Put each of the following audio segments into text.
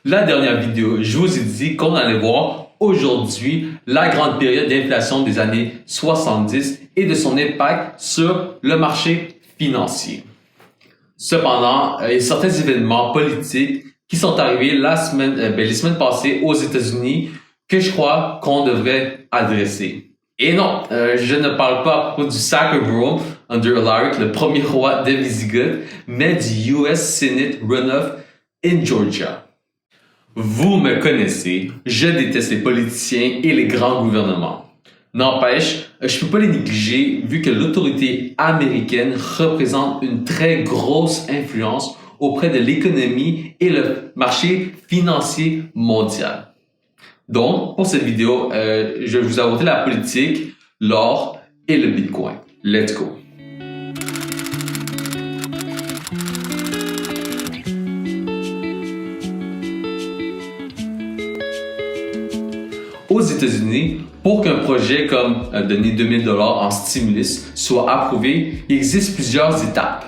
La dernière vidéo, je vous ai dit qu'on allait voir aujourd'hui la grande période d'inflation des années 70 et de son impact sur le marché financier. Cependant, il y a certains événements politiques qui sont arrivés les semaines passées aux États-Unis que je crois qu'on devrait adresser. Et non, je ne parle pas à propos du Sacred Rome under Alaric, le premier roi de Visigoth, mais du US Senate runoff in Georgia. Vous me connaissez, je déteste les politiciens et les grands gouvernements. N'empêche, je peux pas les négliger vu que l'autorité américaine représente une très grosse influence auprès de l'économie et le marché financier mondial. Donc, pour cette vidéo, je vais vous aborder la politique, l'or et le Bitcoin. Let's go! Aux États-Unis, pour qu'un projet comme donner 2000 $ en stimulus soit approuvé, il existe plusieurs étapes.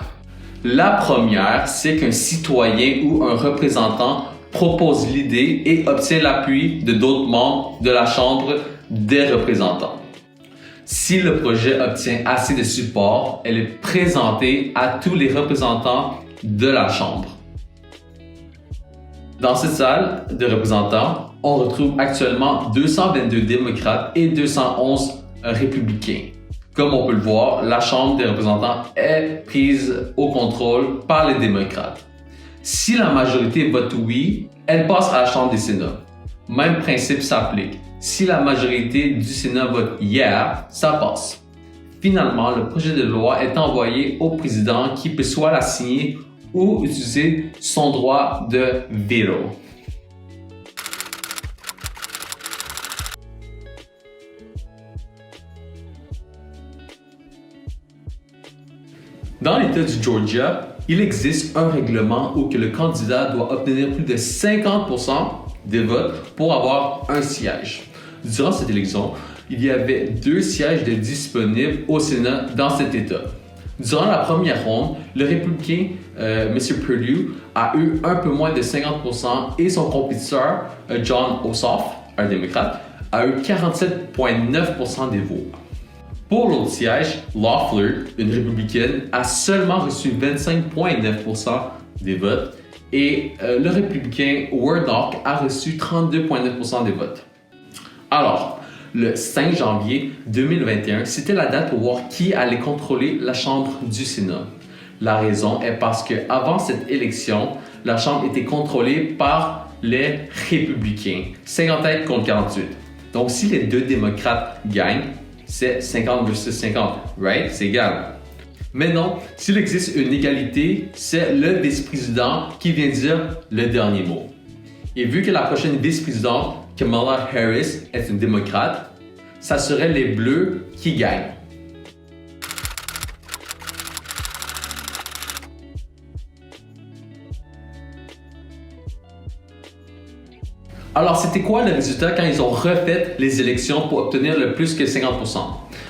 La première, c'est qu'un citoyen ou un représentant propose l'idée et obtient l'appui de d'autres membres de la Chambre des représentants. Si le projet obtient assez de support, elle est présentée à tous les représentants de la Chambre. Dans cette salle de représentants, on retrouve actuellement 222 démocrates et 211 républicains. Comme on peut le voir, la Chambre des représentants est prise au contrôle par les démocrates. Si la majorité vote oui, elle passe à la Chambre des Sénats. Même principe s'applique. Si la majorité du Sénat vote yeah, ça passe. Finalement, le projet de loi est envoyé au président qui peut soit la signer ou utiliser son droit de veto. Dans l'État du Georgia, il existe un règlement où que le candidat doit obtenir plus de 50% des votes pour avoir un siège. Durant cette élection, il y avait 2 sièges de disponibles au Sénat dans cet État. Durant la première ronde, le républicain M. Perdue a eu un peu moins de 50% et son compétiteur Jon Ossoff, un démocrate, a eu 47,9% des voix. Pour l'autre siège, Loeffler, une républicaine, a seulement reçu 25,9% des votes et le républicain Warnock a reçu 32,9% des votes. Alors, le 5 janvier 2021, c'était la date pour voir qui allait contrôler la Chambre du Sénat. La raison est parce qu'avant cette élection, la Chambre était contrôlée par les républicains, 50 contre 48. Donc, si les 2 démocrates gagnent, c'est 50 versus 50, right? C'est égal. Mais non, s'il existe une égalité, c'est le vice-président qui vient dire le dernier mot. Et vu que la prochaine vice-présidente, Kamala Harris, est une démocrate, ça serait les Bleus qui gagnent. Alors, c'était quoi le résultat quand ils ont refait les élections pour obtenir le plus que 50%?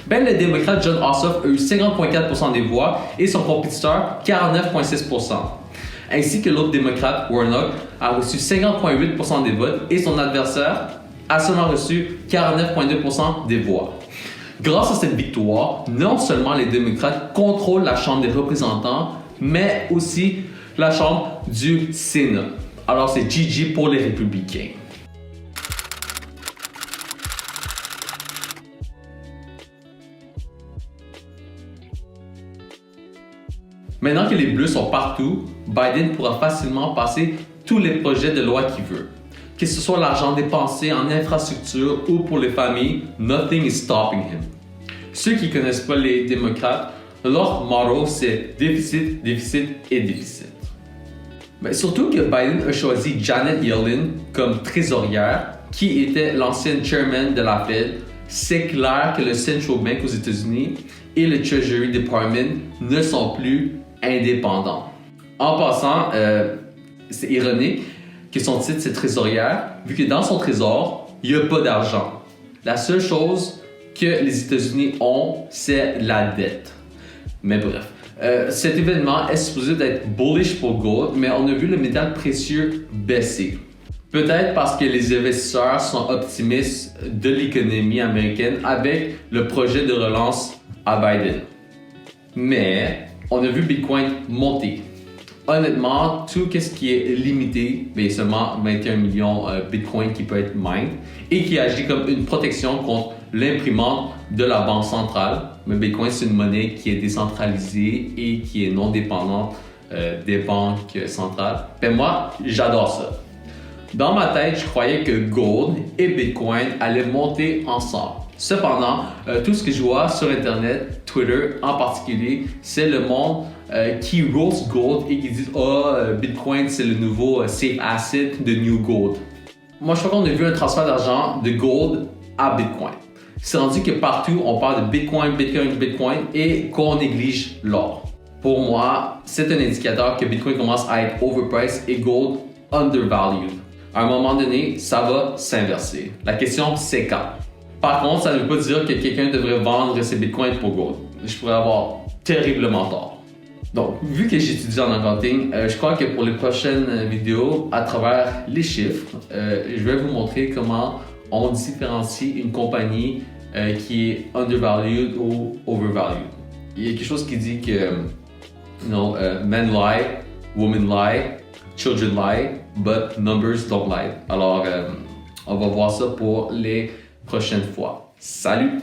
Ben, le démocrate Jon Ossoff a eu 50,4% des voix et son compétiteur 49,6%. Ainsi que l'autre démocrate, Warnock, a reçu 50,8% des votes et son adversaire a seulement reçu 49,2% des voix. Grâce à cette victoire, non seulement les démocrates contrôlent la Chambre des représentants, mais aussi la Chambre du Sénat. Alors c'est GG pour les républicains. Maintenant que les Bleus sont partout, Biden pourra facilement passer tous les projets de loi qu'il veut. Que ce soit l'argent dépensé en infrastructure ou pour les familles, nothing is stopping him. Ceux qui ne connaissent pas les démocrates, leur motto c'est déficit, déficit et déficit. Mais surtout que Biden a choisi Janet Yellen comme trésorière, qui était l'ancienne chairman de la Fed, c'est clair que le Central Bank aux États-Unis et le Treasury Department ne sont plus indépendants. En passant, c'est ironique que son titre c'est trésorière, vu que dans son trésor, il n'y a pas d'argent. La seule chose que les États-Unis ont, c'est la dette. Mais bref, cet événement est supposé d'être bullish pour gold, mais on a vu le métal précieux baisser. Peut-être parce que les investisseurs sont optimistes de l'économie américaine avec le projet de relance à Biden. Mais on a vu Bitcoin monter. Honnêtement, tout ce qui est limité, mais seulement 21 millions Bitcoin qui peut être mined et qui agit comme une protection contre l'imprimante de la banque centrale. Mais Bitcoin, c'est une monnaie qui est décentralisée et qui est non dépendante des banques centrales. Ben moi, j'adore ça. Dans ma tête, je croyais que Gold et Bitcoin allaient monter ensemble. Cependant, tout ce que je vois sur Internet, Twitter en particulier, c'est le monde qui roast Gold et qui dit Bitcoin c'est le nouveau safe asset de New Gold. Moi, je crois qu'on a vu un transfert d'argent de Gold à Bitcoin. C'est rendu que partout, on parle de Bitcoin, Bitcoin, Bitcoin et qu'on néglige l'or. Pour moi, c'est un indicateur que Bitcoin commence à être overpriced et Gold undervalued. À un moment donné, ça va s'inverser. La question, c'est quand. Par contre, ça ne veut pas dire que quelqu'un devrait vendre ses bitcoins pour Gold. Je pourrais avoir terriblement tort. Donc, vu que j'étudie en accounting, je crois que pour les prochaines vidéos, à travers les chiffres, je vais vous montrer comment on différencie une compagnie qui est undervalued ou overvalued. Il y a quelque chose qui dit que men lie, women lie, children lie, but numbers don't lie. Alors, on va voir ça pour les prochaines fois. Salut!